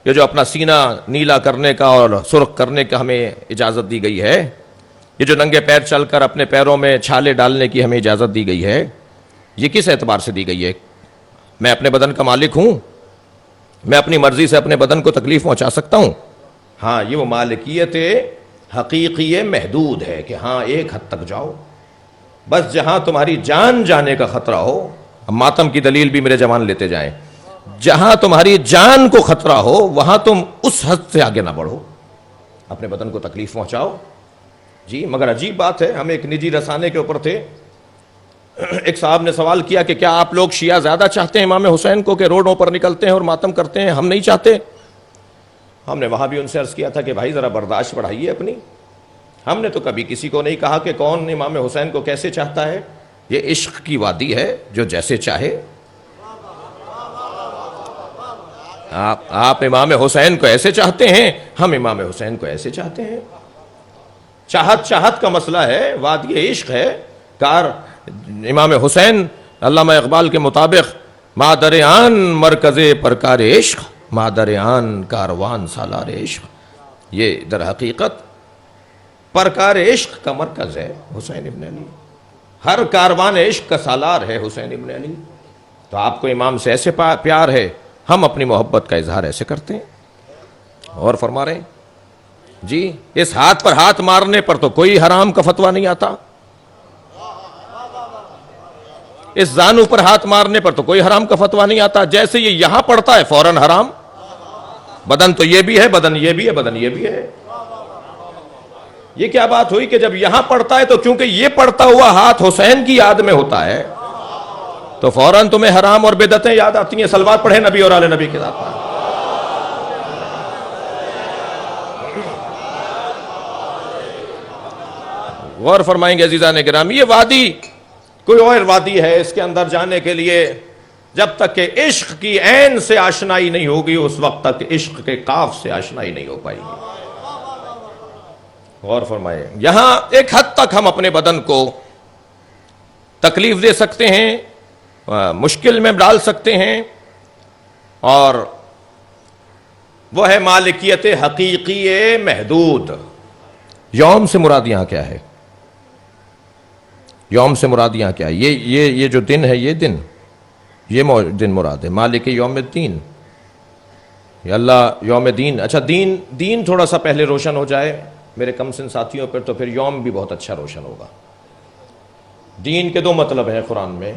یہ جو اپنا سینہ نیلا کرنے کا اور سرخ کرنے کا ہمیں اجازت دی گئی ہے، یہ جو ننگے پیر چل کر اپنے پیروں میں چھالے ڈالنے کی ہمیں اجازت دی گئی ہے، یہ کس اعتبار سے دی گئی ہے؟ میں اپنے بدن کا مالک ہوں، میں اپنی مرضی سے اپنے بدن کو تکلیف پہنچا سکتا ہوں؟ ہاں، یہ وہ مالکیت حقیقی محدود ہے کہ ہاں ایک حد تک جاؤ، بس جہاں تمہاری جان جانے کا خطرہ ہو، اب ماتم کی دلیل بھی میرے جوان لیتے جائیں، جہاں تمہاری جان کو خطرہ ہو وہاں تم اس حد سے آگے نہ بڑھو، اپنے بدن کو تکلیف پہنچاؤ۔ جی مگر عجیب بات ہے، ہم ایک نجی رسانے کے اوپر تھے، ایک صاحب نے سوال کیا کہ کیا آپ لوگ شیعہ زیادہ چاہتے ہیں امام حسین کو کہ روڈوں پر نکلتے ہیں اور ماتم کرتے ہیں؟ ہم نہیں چاہتے۔ ہم نے وہاں بھی ان سے عرض کیا تھا کہ بھائی ذرا برداشت بڑھائیے اپنی، ہم نے تو کبھی کسی کو نہیں کہا کہ کون امام حسین کو کیسے چاہتا ہے، یہ عشق کی وادی ہے، جو جیسے چاہے۔ آپ امام حسین کو ایسے چاہتے ہیں، ہم امام حسین کو ایسے چاہتے ہیں۔ چاہت کا مسئلہ ہے، وادی عشق ہے۔ کار امام حسین علامہ اقبال کے مطابق مادر آن مرکز پرکار عشق، مادر آن کاروان سالار عشق، یہ در حقیقت پرکار عشق کا مرکز ہے حسین ابن علی، ہر کاروان عشق کا سالار ہے حسین ابن علی۔ تو آپ کو امام سے ایسے پیار ہے، ہم اپنی محبت کا اظہار ایسے کرتے ہیں۔ اور فرما رہے ہیں جی اس ہاتھ پر ہاتھ مارنے پر تو کوئی حرام کا فتویٰ نہیں آتا، اس زانو پر ہاتھ مارنے پر تو کوئی حرام کا فتویٰ نہیں آتا، جیسے یہ یہاں پڑتا ہے فوراً حرام۔ بدن تو یہ بھی ہے، بدن یہ بھی ہے، بدن یہ بھی ہے۔ یہ کیا بات ہوئی کہ جب یہاں پڑتا ہے تو کیونکہ یہ پڑتا ہوا ہاتھ حسین کی یاد میں ہوتا ہے تو فوراً تمہیں حرام اور بدعتیں یاد آتی ہیں۔ صلوات پڑھے نبی اور آل نبی کے ساتھ۔ غور فرمائیں گے عزیزان گرامی، یہ وادی کوئی اور وادی ہے، اس کے اندر جانے کے لیے جب تک کہ عشق کی عین سے آشنائی نہیں ہوگی اس وقت تک عشق کے کاف سے آشنائی نہیں ہو پائے گی۔ غور فرمائے، یہاں ایک حد تک ہم اپنے بدن کو تکلیف دے سکتے ہیں، مشکل میں ڈال سکتے ہیں، اور وہ ہے مالکیت حقیقی محدود۔ یوم سے مراد یہاں کیا ہے؟ یوم سے مراد یہاں کیا ہے؟ یہ جو دن ہے، یہ دن دن مراد ہے، مالک یوم الدین، یا اللہ یوم دین۔ اچھا، دین تھوڑا سا پہلے روشن ہو جائے میرے کم سن ساتھیوں پر، تو پھر یوم بھی بہت اچھا روشن ہوگا۔ دین کے دو مطلب ہیں قرآن میں۔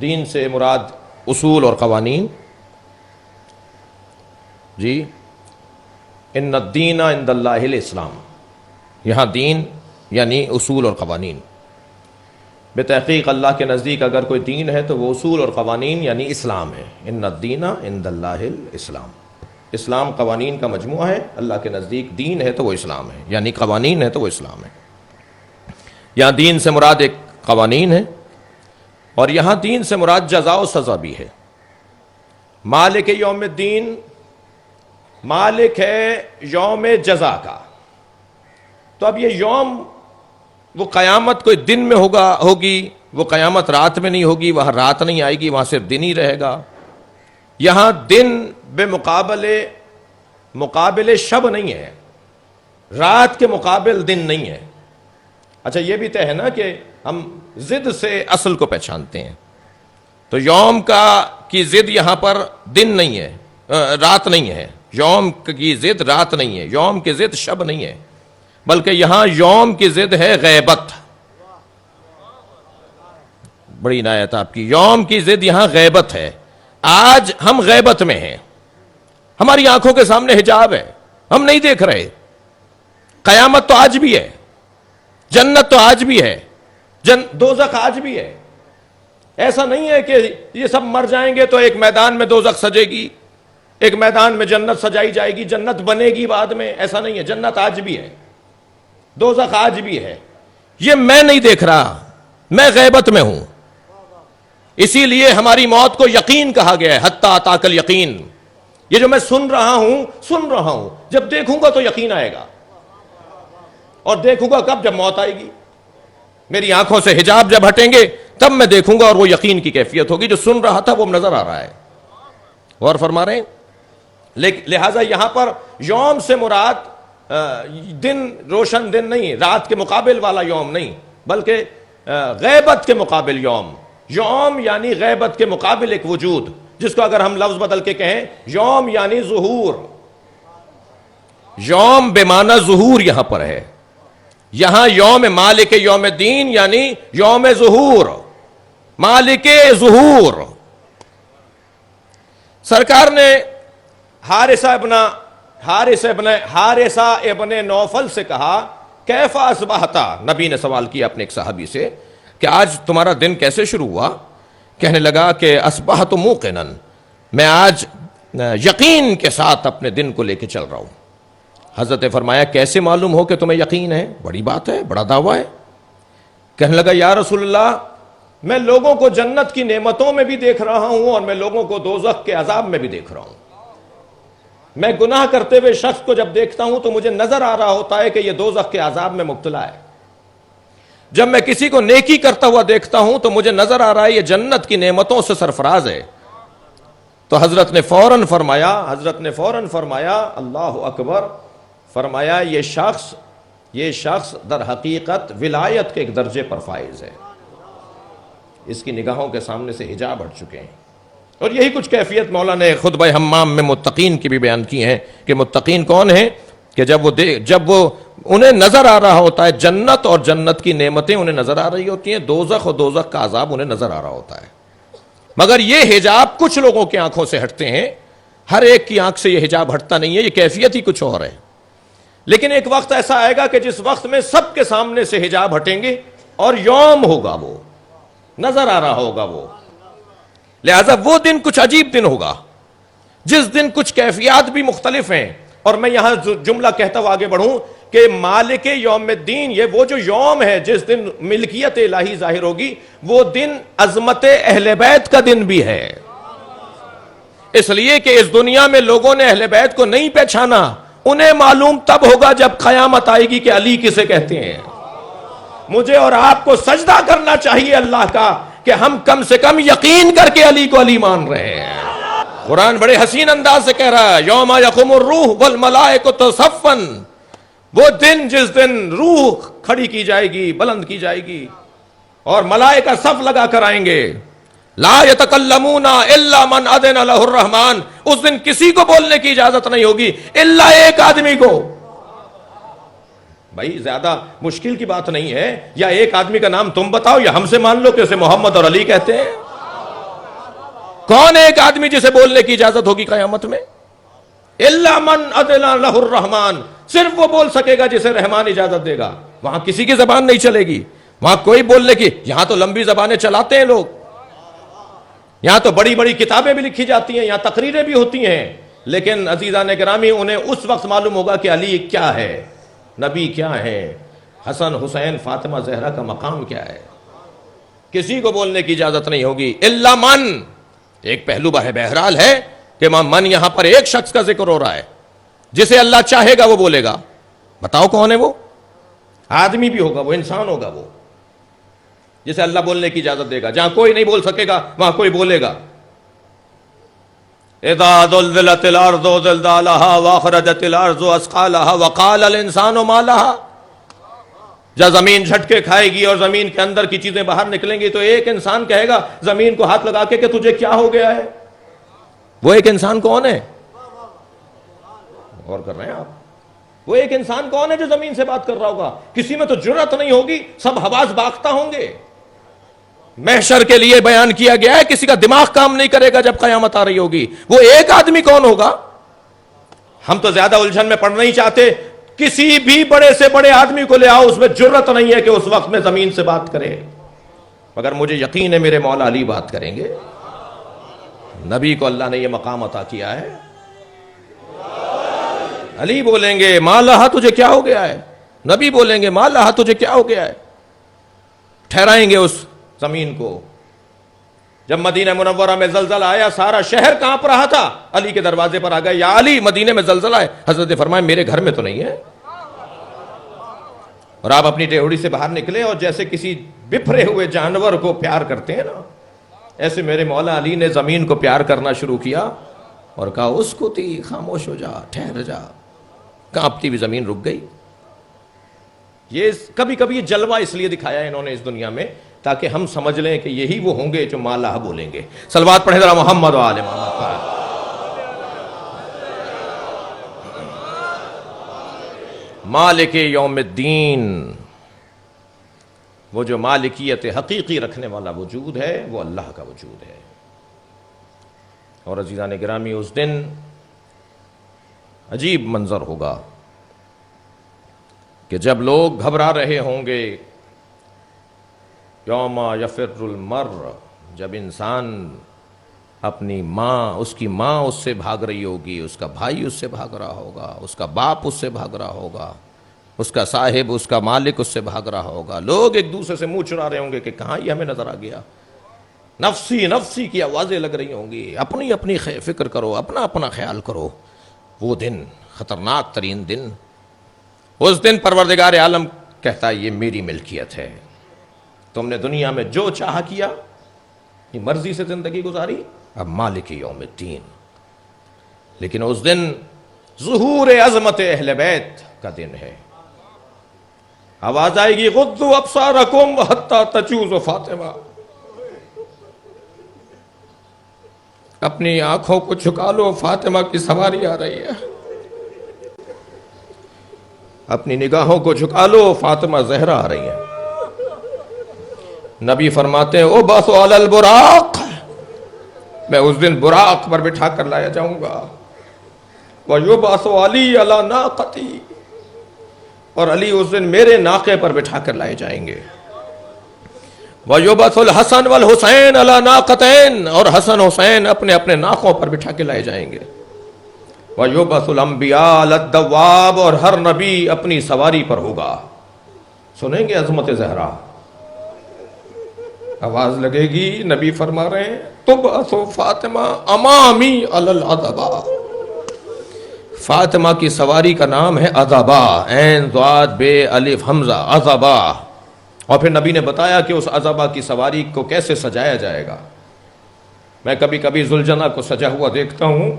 دین سے مراد اصول اور قوانین، جی، ان الدین عند اللہ الاسلام، یہاں دین یعنی اصول اور قوانین۔ بتحقیق اللہ کے نزدیک اگر کوئی دین ہے تو وہ اصول اور قوانین یعنی اسلام ہے۔ ان الدین عند اللہ الاسلام، اسلام قوانین کا مجموعہ ہے، اللہ کے نزدیک دین ہے تو وہ اسلام ہے، یعنی قوانین ہے تو وہ اسلام ہے۔ یہاں دین سے مراد ایک قوانین ہے، اور یہاں دین سے مراد جزا و سزا بھی ہے۔ مالک یوم الدین، مالک ہے یوم جزا کا۔ تو اب یہ یوم، وہ قیامت کوئی دن میں ہوگی، وہ قیامت رات میں نہیں ہوگی، وہاں رات نہیں آئے گی، وہاں صرف دن ہی رہے گا۔ یہاں دن بے مقابل شب نہیں ہے، رات کے مقابل دن نہیں ہے۔ اچھا، یہ بھی طے ہے نا کہ ہم ضد سے اصل کو پہچانتے ہیں، تو یوم کی ضد یہاں پر دن نہیں ہے، رات نہیں ہے، یوم کی ضد رات نہیں ہے، یوم کی ضد شب نہیں ہے، بلکہ یہاں یوم کی ضد ہے غیبت۔ بڑی عنایت آپ کی، یوم کی ضد یہاں غیبت ہے۔ آج ہم غیبت میں ہیں، ہماری آنکھوں کے سامنے حجاب ہے، ہم نہیں دیکھ رہے۔ قیامت تو آج بھی ہے، جنت تو آج بھی ہے، دوزخ آج بھی ہے۔ ایسا نہیں ہے کہ یہ سب مر جائیں گے تو ایک میدان میں دوزخ سجے گی، ایک میدان میں جنت سجائی جائے گی، جنت بنے گی بعد میں، ایسا نہیں ہے۔ جنت آج بھی ہے، دوزخ آج بھی ہے۔ یہ میں نہیں دیکھ رہا، میں غیبت میں ہوں، اسی لیے ہماری موت کو یقین کہا گیا ہے، حتی اتاک الیقین۔ یہ جو میں سن رہا ہوں، جب دیکھوں گا تو یقین آئے گا، اور دیکھوں گا کب؟ جب موت آئے گی، میری آنکھوں سے حجاب جب ہٹیں گے تب میں دیکھوں گا، اور وہ یقین کی کیفیت ہوگی۔ جو سن رہا تھا وہ نظر آ رہا ہے۔ غور فرما رہے ہیں؟ لہٰذا یہاں پر یوم سے مراد دن، روشن دن نہیں، رات کے مقابل والا یوم نہیں، بلکہ غیبت کے مقابل یوم۔ یوم یعنی غیبت کے مقابل ایک وجود، جس کو اگر ہم لفظ بدل کے کہیں، یوم یعنی ظہور۔ یوم بے معنی ظہور یہاں پر ہے۔ یہاں یوم مالک یوم دین یعنی یوم ظہور، مالک ظہور۔ سرکار نے حارثہ ابن نوفل سے کہا، کیف اصبحت؟ نبی نے سوال کیا اپنے ایک صحابی سے کہ آج تمہارا دن کیسے شروع ہوا؟ کہنے لگا کہ اصبحت موقنا، میں آج یقین کے ساتھ اپنے دن کو لے کے چل رہا ہوں۔ حضرت نے فرمایا، کیسے معلوم ہو کہ تمہیں یقین ہے؟ بڑی بات ہے، بڑا دعویٰ ہے۔ کہنے لگا، یا رسول اللہ، میں لوگوں کو جنت کی نعمتوں میں بھی دیکھ رہا ہوں، اور میں لوگوں کو دوزخ کے عذاب میں بھی دیکھ رہا ہوں۔ میں گناہ کرتے ہوئے شخص کو جب دیکھتا ہوں تو مجھے نظر آ رہا ہوتا ہے کہ یہ دوزخ کے عذاب میں مبتلا ہے۔ جب میں کسی کو نیکی کرتا ہوا دیکھتا ہوں تو مجھے نظر آ رہا ہے یہ جنت کی نعمتوں سے سرفراز ہے۔ تو حضرت نے فوراً فرمایا اللہ اکبر، فرمایا یہ شخص در حقیقت ولایت کے ایک درجے پر فائز ہے، اس کی نگاہوں کے سامنے سے حجاب ہٹ چکے ہیں۔ اور یہی کچھ کیفیت مولا نے خطبہ حمام میں متقین کی بھی بیان کی ہیں کہ متقین کون ہیں؟ کہ جب وہ انہیں نظر آ رہا ہوتا ہے جنت اور جنت کی نعمتیں انہیں نظر آ رہی ہوتی ہیں، دوزخ اور دوزخ کا عذاب انہیں نظر آ رہا ہوتا ہے، مگر یہ حجاب کچھ لوگوں کی آنکھوں سے ہٹتے ہیں، ہر ایک کی آنکھ سے یہ حجاب ہٹتا نہیں ہے، یہ کیفیت ہی کچھ اور ہے۔ لیکن ایک وقت ایسا آئے گا کہ جس وقت میں سب کے سامنے سے حجاب ہٹیں گے اور یوم ہوگا، وہ نظر آ رہا ہوگا وہ۔ لہذا وہ دن کچھ عجیب دن ہوگا، جس دن کچھ کیفیات بھی مختلف ہیں۔ اور میں یہاں جملہ کہتا ہوا آگے بڑھوں کہ مالک یوم الدین، یہ وہ جو یوم ہے جس دن ملکیت الہی ظاہر ہوگی، وہ دن عظمت اہل بیت کا دن بھی ہے، اس لیے کہ اس دنیا میں لوگوں نے اہل بیت کو نہیں پہچانا، انہیں معلوم تب ہوگا جب قیامت آئے گی کہ علی کسے کہتے ہیں. مجھے اور آپ کو سجدہ کرنا چاہیے اللہ کا کہ ہم کم سے کم یقین کر کے علی کو علی مان رہے ہیں. قرآن بڑے حسین انداز سے کہہ رہا ہے یوم یقوم الروح والملائکۃ صفا، وہ دن جس دن روح کھڑی کی جائے گی، بلند کی جائے گی، اور ملائکہ صف لگا کر آئیں گے. لا یتکلمون الا من اذن له الرحمن، اس دن کسی کو بولنے کی اجازت نہیں ہوگی الا ایک آدمی کو. بھائی زیادہ مشکل کی بات نہیں ہے، یا ایک آدمی کا نام تم بتاؤ یا ہم سے مان لو کہ اسے محمد اور علی کہتے ہیں. کون ایک آدمی جسے بولنے کی اجازت ہوگی قیامت میں؟ الا من اذن له الرحمن، صرف وہ بول سکے گا جسے رحمان اجازت دے گا. وہاں کسی کی زبان نہیں چلے گی، وہاں کوئی بولنے کی. یہاں تو لمبی زبانیں چلاتے ہیں لوگ، یہاں تو بڑی بڑی کتابیں بھی لکھی جاتی ہیں، یہاں تقریریں بھی ہوتی ہیں، لیکن عزیزان گرامی انہیں اس وقت معلوم ہوگا کہ علی کیا ہے، نبی کیا ہے، حسن حسین فاطمہ زہرا کا مقام کیا ہے. کسی کو بولنے کی اجازت نہیں ہوگی الا من. ایک پہلو بہرحال ہے کہ من یہاں پر ایک شخص کا ذکر ہو رہا ہے، جسے اللہ چاہے گا وہ بولے گا. بتاؤ کون ہے وہ؟ آدمی بھی ہوگا، وہ انسان ہوگا، وہ جسے اللہ بولنے کی اجازت دے گا. جہاں کوئی نہیں بول سکے گا وہاں کوئی بولے گا. اذا زلزلت الارض زلزالها واخرجت الارض اثقالها وقال الانسان ما لها. جب زمین جھٹکے کھائے گی اور زمین کے اندر کی چیزیں باہر نکلیں گی تو ایک انسان کہے گا زمین کو ہاتھ لگا کے کہ تجھے کیا ہو گیا ہے. وہ ایک انسان کون ہے؟ غور کر رہے ہیں آپ؟ وہ ایک انسان کون ہے جو زمین سے بات کر رہا ہوگا؟ کسی میں تو جرأت نہیں ہوگی، سب حواس باختہ ہوں گے. محشر کے لیے بیان کیا گیا ہے کسی کا دماغ کام نہیں کرے گا جب قیامت آ رہی ہوگی. وہ ایک آدمی کون ہوگا؟ ہم تو زیادہ الجھن میں پڑنا نہیں چاہتے. کسی بھی بڑے سے بڑے آدمی کو لے آؤ، اس میں جرأت نہیں ہے کہ اس وقت میں زمین سے بات کرے، مگر مجھے یقین ہے میرے مولا علی بات کریں گے. نبی کو اللہ نے یہ مقام عطا کیا ہے. علی بولیں گے ما لہا تجھے کیا ہو گیا ہے، نبی بولیں گے ما لہا تجھے کیا ہو گیا ہے. ٹھہرائیں گے اس زمین کو. جب مدینہ منورہ میں زلزلہ آیا سارا شہر کانپ رہا تھا، علی کے دروازے پر آ گئے یا علی مدینے میں زلزلہ ہے. حضرت نے فرمایا میرے گھر میں تو نہیں ہے. اور آپ اپنی ڈیوڑی سے باہر نکلے اور جیسے کسی بپھرے ہوئے جانور کو پیار کرتے ہیں نا، ایسے میرے مولا علی نے زمین کو پیار کرنا شروع کیا اور کہا اسکتی، خاموش ہو جا، ٹھہر جا. کانپتی بھی زمین رک گئی. یہ کبھی کبھی یہ جلوہ اس لیے دکھایا ہے انہوں نے اس دنیا میں تاکہ ہم سمجھ لیں کہ یہی وہ ہوں گے جو ما لہا بولیں گے. صلوات پڑھیں ذرا محمد و آل محمد پر. مالک یوم الدین، وہ جو مالکیت حقیقی رکھنے والا وجود ہے وہ اللہ کا وجود ہے. اور عزیزان گرامی اس دن عجیب منظر ہوگا کہ جب لوگ گھبرا رہے ہوں گے. یوم یفر المرء، جب انسان اپنی ماں، اس کی ماں اس سے بھاگ رہی ہوگی، اس کا بھائی اس سے بھاگ رہا ہوگا، اس کا باپ اس سے بھاگ رہا ہوگا، اس کا صاحب، اس کا مالک اس سے بھاگ رہا ہوگا. لوگ ایک دوسرے سے منہ چرا رہے ہوں گے کہ کہاں یہ ہمیں نظر آ گیا. نفسی نفسی کی آوازیں لگ رہی ہوں گی. اپنی اپنی فکر کرو، اپنا اپنا خیال کرو. وہ دن خطرناک ترین دن. اس دن پروردگار عالم کہتا ہے یہ میری ملکیت ہے. تم نے دنیا میں جو چاہا کیا، یہ مرضی سے زندگی گزاری، اب مالک یوم الدین. لیکن اس دن ظہور عظمت اہل بیت کا دن ہے. آواز آئے گی غضوا ابصارکم حتی تجوز فاطمہ. اپنی آنکھوں کو جھکا لو، فاطمہ کی سواری آ رہی ہے. اپنی نگاہوں کو جھکا لو، فاطمہ زہرا آ رہی ہے. نبی فرماتے ہیں ابعث علی البراق، میں اس دن براق پر بٹھا کر لایا جاؤں گا. ویبعث علی علی ناقتی، اور علی اس دن میرے ناقے پر بٹھا کر لائے جائیں گے. وَيُبَثُ الْحَسَنُ وَالْحُسَيْنُ عَلَى نَاقَتَيْنِ، اور حسن حسین اپنے اپنے ناقوں پر بٹھا کے لائے جائیں گے. وَيُبَثُ الْأَنْبِيَاءُ عَلَى الدَّوَّابِ، اور ہر نبی اپنی سواری پر ہوگا. سنیں گے عظمت زہرا. آواز لگے گی، نبی فرما رہے ہیں تُبْعَثُ فاطمہ امامی علی العتبہ. فاطمہ کی سواری کا نام ہے عذبا، عین ضاد بے الف حمزہ، عذبا۔ اور پھر نبی نے بتایا کہ اس عذبا کی سواری کو کیسے سجایا جائے گا۔ میں کبھی کبھی ذوالجنہ کو سجا ہوا دیکھتا ہوں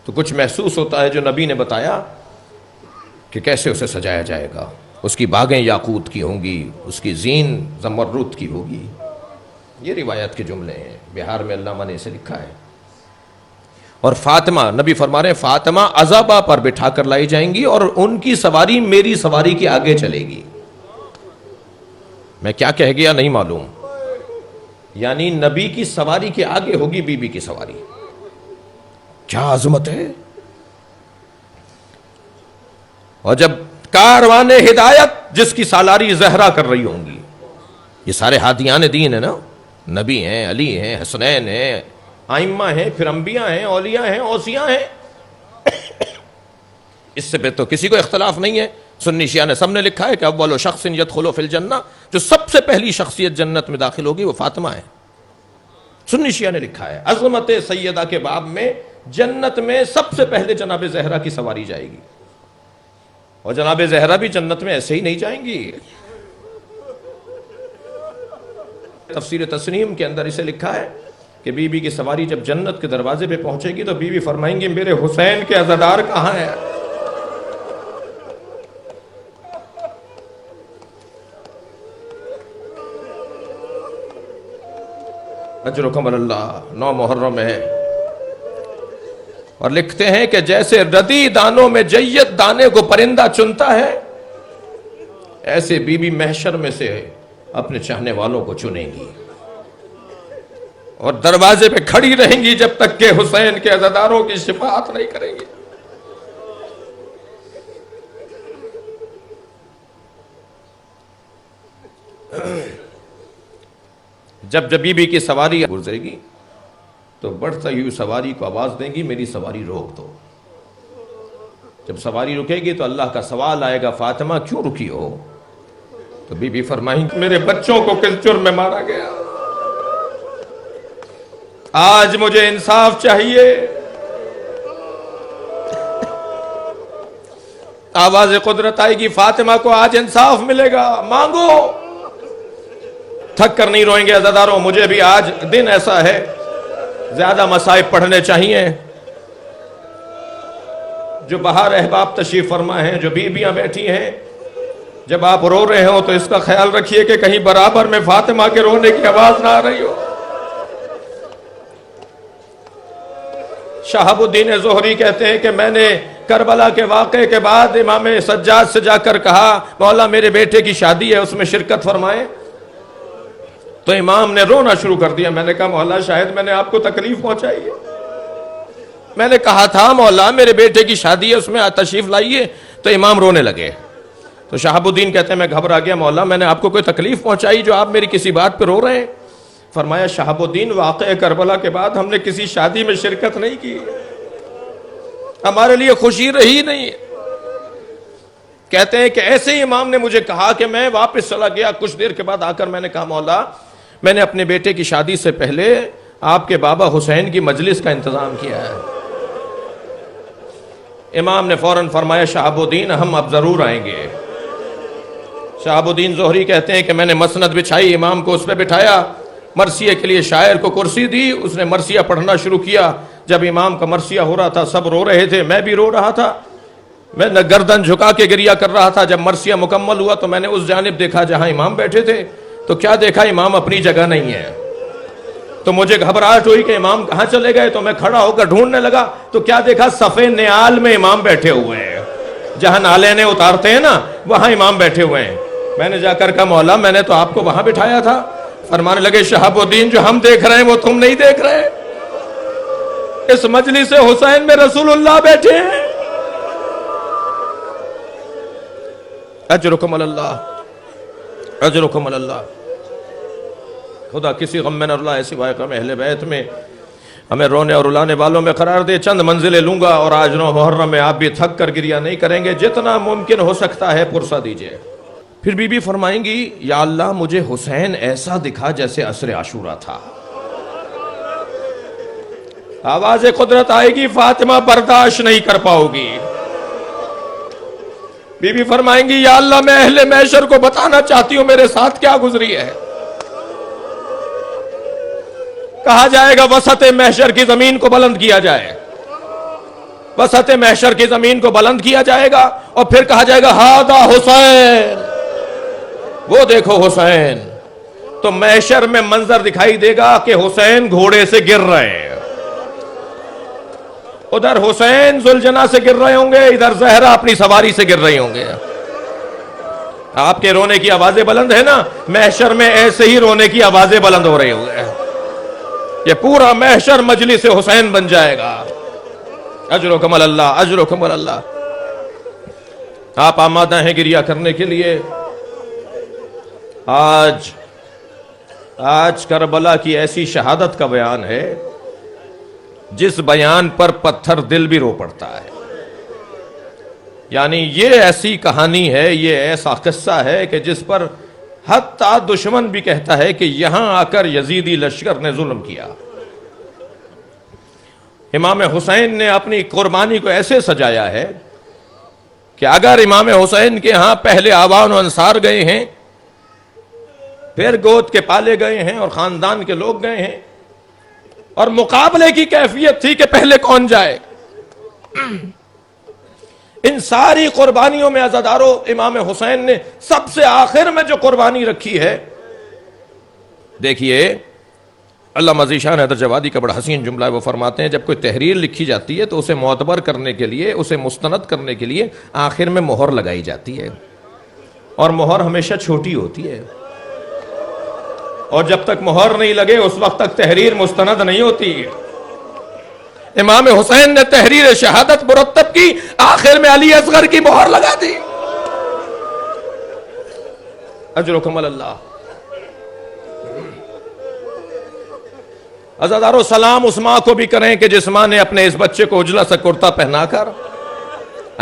تو کچھ محسوس ہوتا ہے جو نبی نے بتایا کہ کیسے اسے سجایا جائے گا۔ اس کی باغیں یاقوت کی ہوں گی، اس کی زین زمرد کی ہوگی۔ یہ روایت کے جملے ہیں، بہار میں علامہ نے اسے لکھا ہے۔ اور فاطمہ، نبی فرما رہے ہیں فاطمہ عذبا پر بٹھا کر لائی جائیں گی اور ان کی سواری میری سواری کے آگے چلے گی۔ میں کیا کہہ گیا نہیں معلوم، یعنی نبی کی سواری کے آگے ہوگی بی بی کی سواری۔ کیا عظمت ہے! اور جب کاروان ہدایت جس کی سالاری زہرا کر رہی ہوں گی، یہ سارے ہادیان دین ہیں نا، نبی ہیں، علی ہیں، حسنین ہیں، ائمہ ہیں، پھر انبیاء ہیں، اولیاء ہیں، اوصیاء ہیں، اس سے پہ تو کسی کو اختلاف نہیں ہے۔ سنی شیعہ نے سب نے لکھا ہے کہ اول شخص یدخل فی الجنہ، جو سب سے پہلی شخصیت جنت میں داخل ہوگی وہ فاطمہ ہے۔ سنی شیعہ نے لکھا ہے عظمت سیدہ کے باب میں جنت میں سب سے پہلے جناب زہرا کی سواری جائے گی، اور جناب زہرا بھی جنت میں ایسے ہی نہیں جائیں گی۔ تفسیر تسنیم کے اندر اسے لکھا ہے کہ بی بی کی سواری جب جنت کے دروازے پہ پہنچے گی تو بی بی فرمائیں گی میرے حسین کے عزادار کہاں ہیں؟ اجرکم اللہ۔ 9 محرم ہے، اور لکھتے ہیں کہ جیسے ردی دانوں میں جید دانے کو پرندہ چنتا ہے، ایسے بی بی محشر میں سے اپنے چاہنے والوں کو چنیں گی اور دروازے پہ کھڑی رہیں گی جب تک کہ حسین کے عزاداروں کی شفاعت نہیں کریں گی۔ جب بی بی کی سواری گزرے گی تو بڑھتا ہوئی سواری کو آواز دیں گی میری سواری روک دو۔ جب سواری رکے گی تو اللہ کا سوال آئے گا فاطمہ کیوں رکی ہو؟ تو بی بی فرمائیں گی میرے بچوں کو کس جرم میں مارا گیا، آج مجھے انصاف چاہیے۔ آواز قدرت آئے گی فاطمہ کو آج انصاف ملے گا، مانگو۔ تھک کر نہیں روئیں گے عزاداروں، مجھے بھی آج دن ایسا ہے، زیادہ مصائب پڑھنے چاہیے۔ جو باہر احباب تشریف فرما ہیں، جو بیویاں بیٹھی ہیں، جب آپ رو رہے ہو تو اس کا خیال رکھیے کہ کہیں برابر میں فاطمہ کے رونے کی آواز نہ آ رہی ہو۔ شہاب الدین زہری کہتے ہیں کہ میں نے کربلا کے واقعے کے بعد امام سجاد سے جا کر کہا مولا میرے بیٹے کی شادی ہے، اس میں شرکت فرمائیں۔ تو امام نے رونا شروع کر دیا۔ میں نے کہا مولا شاید میں نے آپ کو تکلیف پہنچائی ہے، میں نے کہا تھا مولا میرے بیٹے کی شادی ہے اس میں تشریف لائیے، تو امام رونے لگے۔ تو شہاب الدین کہتے ہیں میں گھبرا گیا، مولا میں نے آپ کو کوئی تکلیف پہنچائی جو آپ میری کسی بات پہ رو رہے ہیں؟ فرمایا شہاب الدین واقعہ کربلا کے بعد ہم نے کسی شادی میں شرکت نہیں کی، ہمارے لیے خوشی رہی نہیں۔ کہتے ہیں کہ ایسے ہی امام نے مجھے کہا کہ میں واپس چلا گیا، کچھ دیر کے بعد آ کر میں نے کہا مولا میں نے اپنے بیٹے کی شادی سے پہلے آپ کے بابا حسین کی مجلس کا انتظام کیا ہے۔ امام نے فوراً فرمایا شہاب الدین ہم اب ضرور آئیں گے۔ شہاب الدین زہری کہتے ہیں کہ میں نے مسند بچھائی، امام کو اس پہ بٹھایا، مرثیے کے لیے شاعر کو کرسی دی، اس نے مرثیہ پڑھنا شروع کیا۔ جب امام کا مرثیہ ہو رہا تھا سب رو رہے تھے، میں بھی رو رہا تھا، میں گردن جھکا کے گریہ کر رہا تھا۔ جب مرثیہ مکمل ہوا تو میں نے اس جانب دیکھا جہاں امام بیٹھے تھے، تو کیا دیکھا امام اپنی جگہ نہیں ہے۔ تو مجھے گھبراہٹ ہوئی کہ امام کہاں چلے گئے، تو میں کھڑا ہو کر ڈھونڈنے لگا، تو کیا دیکھا صفے نیال میں امام بیٹھے ہوئے ہیں، جہاں نالے نے اتارتے ہیں نا وہاں امام بیٹھے ہوئے ہیں۔ میں نے جا کر کہا مولا میں نے تو آپ کو وہاں بٹھایا تھا۔ فرمانے لگے شہاب الدین جو ہم دیکھ رہے ہیں وہ تم نہیں دیکھ رہے، اس مجلس حسین میں رسول اللہ بیٹھے ہیں۔ اجرکم اللہ، اجرکم اللہ۔ خدا کسی غم میں نہ رلا، ایسی واقعہ میں اہل بیت میں ہمیں رونے اور رلانے والوں میں قرار دے۔ چند منزلیں لوں گا اور آج 9 محرم میں آپ بھی تھک کر گریہ نہیں کریں گے، جتنا ممکن ہو سکتا ہے پرسہ دیجئے۔ پھر بی بی فرمائیں گی یا اللہ مجھے حسین ایسا دکھا جیسے عصر عاشورہ تھا۔ آواز قدرت آئے گی، فاطمہ برداشت نہیں کر پاؤ گی. بی بی فرمائیں گی یا اللہ میں اہل محشر کو بتانا چاہتی ہوں میرے ساتھ کیا گزری ہے. کہا جائے گا وسط محشر کی زمین کو بلند کیا جائے، وسط محشر کی زمین کو بلند کیا جائے گا اور پھر کہا جائے گا ہاذا حسین، وہ دیکھو حسین. تو محشر میں منظر دکھائی دے گا کہ حسین گھوڑے سے گر رہے ہیں، ادھر حسین ذوالجناح سے گر رہے ہوں گے، ادھر زہرا اپنی سواری سے گر رہی ہوں گے. آپ کے رونے کی آوازیں بلند ہے نا، محشر میں ایسے ہی رونے کی آوازیں بلند ہو رہی ہوں گے. یہ پورا محشر مجلس حسین بن جائے گا. اجرکم اللہ، اجرکم اللہ. آپ آمادہ ہیں گریہ کرنے کے لیے؟ آج کربلا کی ایسی شہادت کا بیان ہے جس بیان پر پتھر دل بھی رو پڑتا ہے. یعنی یہ ایسی کہانی ہے، یہ ایسا قصہ ہے کہ جس پر حتیٰ دشمن بھی کہتا ہے کہ یہاں آ کر یزیدی لشکر نے ظلم کیا. امام حسین نے اپنی قربانی کو ایسے سجایا ہے کہ اگر امام حسین کے ہاں پہلے آوان و انصار گئے ہیں، پھر گود کے پالے گئے ہیں اور خاندان کے لوگ گئے ہیں، اور مقابلے کی کیفیت تھی کہ پہلے کون جائے. ان ساری قربانیوں میں عزادارو امام حسین نے سب سے آخر میں جو قربانی رکھی ہے، دیکھیے علامہ ذیشان حیدر جوادی کا بڑا حسین جملہ ہے. وہ فرماتے ہیں جب کوئی تحریر لکھی جاتی ہے تو اسے معتبر کرنے کے لیے، اسے مستند کرنے کے لیے آخر میں مہر لگائی جاتی ہے، اور مہر ہمیشہ چھوٹی ہوتی ہے، اور جب تک مہر نہیں لگے اس وقت تک تحریر مستند نہیں ہوتی. امام حسین نے تحریر شہادت مرتب کی، آخر میں علی اصغر کی مہر لگا دی. اجرکم اللہ. عزادارو سلام اس ماں کو بھی کریں کہ جس ماں نے اپنے اس بچے کو اجلا سا کرتا پہنا کر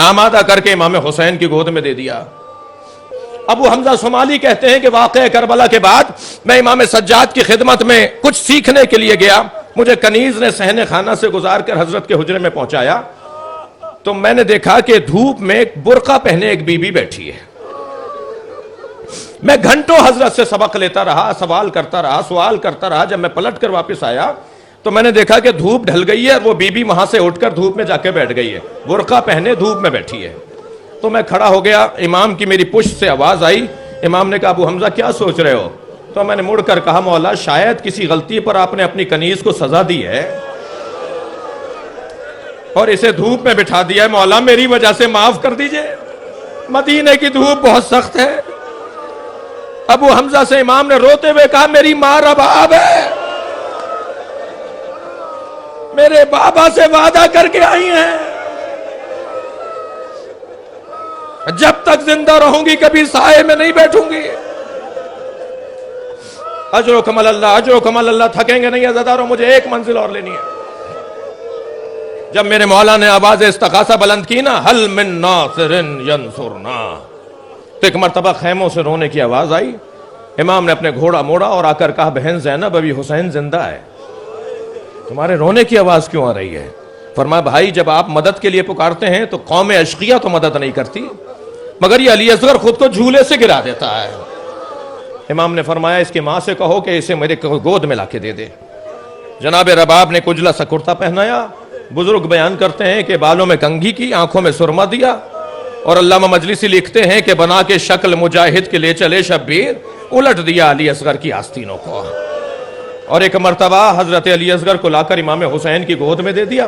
آمادہ کر کے امام حسین کی گود میں دے دیا. ابو حمزہ صومالی کہتے ہیں کہ واقعہ کربلا کے بعد میں امام سجاد کی خدمت میں کچھ سیکھنے کے لیے گیا. مجھے کنیز نے صحن خانہ سے گزار کر حضرت کے حجرے میں پہنچایا تو میں نے دیکھا کہ دھوپ میں ایک برقع پہنے ایک بی بی بیٹھی ہے. میں گھنٹوں حضرت سے سبق لیتا رہا، سوال کرتا رہا. جب میں پلٹ کر واپس آیا تو میں نے دیکھا کہ دھوپ ڈھل گئی ہے، وہ بی بی وہاں سے اٹھ کر دھوپ میں جا کے بیٹھ گئی ہے، برقع پہنے دھوپ میں بیٹھی ہے. تو میں کھڑا ہو گیا، امام کی میری پشت سے آواز آئی. امام نے کہا ابو حمزہ کیا سوچ رہے ہو؟ تو میں نے مڑ کر کہا مولا شاید کسی غلطی پر آپ نے اپنی کنیز کو سزا دی ہے اور اسے دھوپ میں بٹھا دیا ہے، مولا میری وجہ سے معاف کر دیجئے، مدینے کی دھوپ بہت سخت ہے. ابو حمزہ سے امام نے روتے ہوئے کہا میری ماں رباب ہے، میرے بابا سے وعدہ کر کے آئی ہیں جب تک زندہ رہوں گی کبھی سائے میں نہیں بیٹھوں گی. اجرکم اللہ، اجرکم اللہ. تھکیں گے نہیں عزادارو، مجھے ایک منزل اور لینی ہے. جب میرے مولا نے آواز استغاثہ بلند کی نا، حل من ناصر ینصرنا، تو ایک مرتبہ خیموں سے رونے کی آواز آئی. امام نے اپنے گھوڑا موڑا اور آ کر کہا بہن زینب ابھی حسین زندہ ہے، تمہارے رونے کی آواز کیوں آ رہی ہے؟ فرمایا بھائی جب آپ مدد کے لیے پکارتے ہیں تو قوم اشقیہ تو مدد نہیں کرتی، مگر یہ علی اصغر خود کو جھولے سے گرا دیتا ہے. امام نے فرمایا اس کی ماں سے کہو کہ اسے میرے گود میں لا کے دے دے. جناب رباب نے کجلا سا کرتا پہنایا. بزرگ بیان کرتے ہیں کہ بالوں میں کنگھی کی، آنکھوں میں سرما دیا، اور علامہ مجلسی لکھتے ہیں کہ بنا کے شکل مجاہد کے لے چلے شبیر، الٹ دیا علی اصغر کی آستینوں کو، اور ایک مرتبہ حضرت علی اصغر کو لا کر امام حسین کی گود میں دے دیا.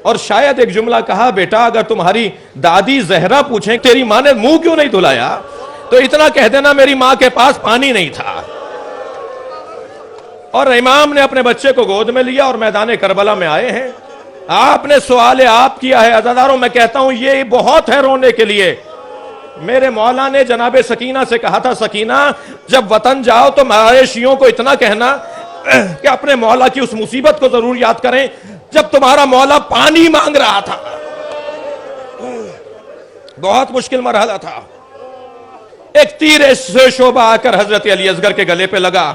اور شاید ایک جملہ کہا بیٹا اگر تمہاری دادی زہرا پوچھیں تیری ماں نے منہ کیوں نہیں دھلایا تو اتنا کہہ دینا میری ماں کے پاس پانی نہیں تھا. اور امام نے اپنے بچے کو گود میں لیا اور میدان کربلا میں آئے ہیں. آپ نے سوال آپ کیا ہے عزاداروں، میں کہتا ہوں یہ بہت ہے رونے کے لیے. میرے مولا نے جناب سکینہ سے کہا تھا سکینہ جب وطن جاؤ تو ہمارے شیعوں کو اتنا کہنا کہ اپنے مولا کی اس مصیبت کو ضرور یاد کریں جب تمہارا مولا پانی مانگ رہا تھا. بہت مشکل مرحلہ تھا. ایک تیر سے شعبہ آ کر حضرت علی اصغر کے گلے پہ لگا.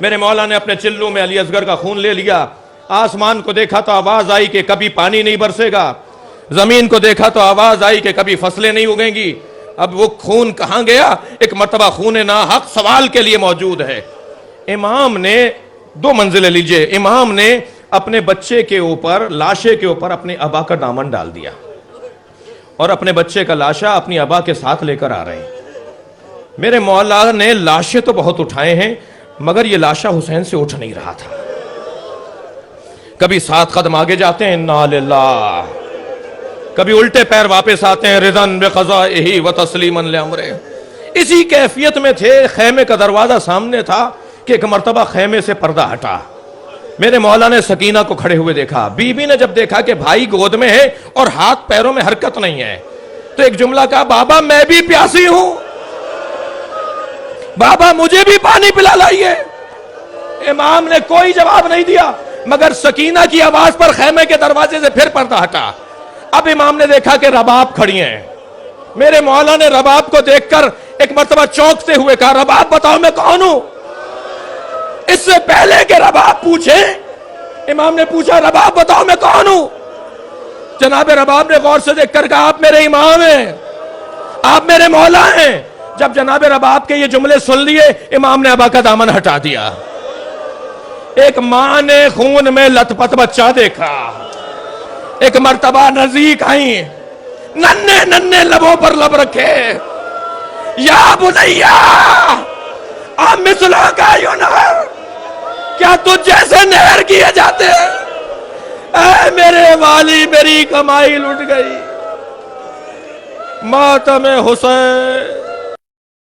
میرے مولا نے اپنے چلو میں علی اصغر کا خون لے لیا. آسمان کو دیکھا تو آواز آئی کہ کبھی پانی نہیں برسے گا، زمین کو دیکھا تو آواز آئی کہ کبھی فصلیں نہیں اگیں گی۔ اب وہ خون کہاں گیا؟ ایک مرتبہ خون ناحق سوال کے لیے موجود ہے۔ امام نے 2 منزلیں لیجئے، امام نے اپنے بچے کے اوپر، لاشے کے اوپر اپنے ابا کا دامن ڈال دیا اور اپنے بچے کا لاشا اپنی ابا کے ساتھ لے کر آ رہے ہیں۔ میرے مولا نے لاشے تو بہت اٹھائے ہیں مگر یہ لاشا حسین سے اٹھ نہیں رہا تھا۔ کبھی 7 قدم آگے جاتے ہیں انا للہ، کبھی الٹے پیر واپس آتے ہیں رضاً بقضائہ و تسلیما لامرہ۔ اسی کیفیت میں تھے، خیمے کا دروازہ سامنے تھا کہ ایک مرتبہ خیمے سے پردہ ہٹا۔ میرے مولا نے سکینہ کو کھڑے ہوئے دیکھا، بی بی نے جب دیکھا کہ بھائی گود میں ہے اور ہاتھ پیروں میں حرکت نہیں ہے تو ایک جملہ کہا، بابا میں بھی پیاسی ہوں، بابا مجھے بھی پانی پلا لائیے۔ امام نے کوئی جواب نہیں دیا مگر سکینہ کی آواز پر خیمے کے دروازے سے پھر پردہ ہٹا۔ اب امام نے دیکھا کہ رباب کھڑی ہیں۔ میرے مولا نے رباب کو دیکھ کر ایک مرتبہ چونکتے ہوئے کہا، رباب بتاؤ میں کون ہوں؟ اس سے پہلے کہ رباب پوچھے، امام نے پوچھا رباب بتاؤ میں کون ہوں؟ جناب رباب نے غور سے دیکھ کر کہا، آپ میرے امام ہیں، آپ میرے مولا ہیں۔ جب جناب رباب کے یہ جملے سن لیے، امام نے ابا کا دامن ہٹا دیا۔ ایک ماں نے خون میں لت پت بچہ دیکھا، ایک مرتبہ نزدیک آئیں، ننھے ننھے لبوں پر لب رکھے، یا بنیا مثلہ کا ینہر، کیا تجھ جیسے نہر کیے جاتے ہیں؟ اے میرے والی میری کمائی لٹ گئی، ماتم حسین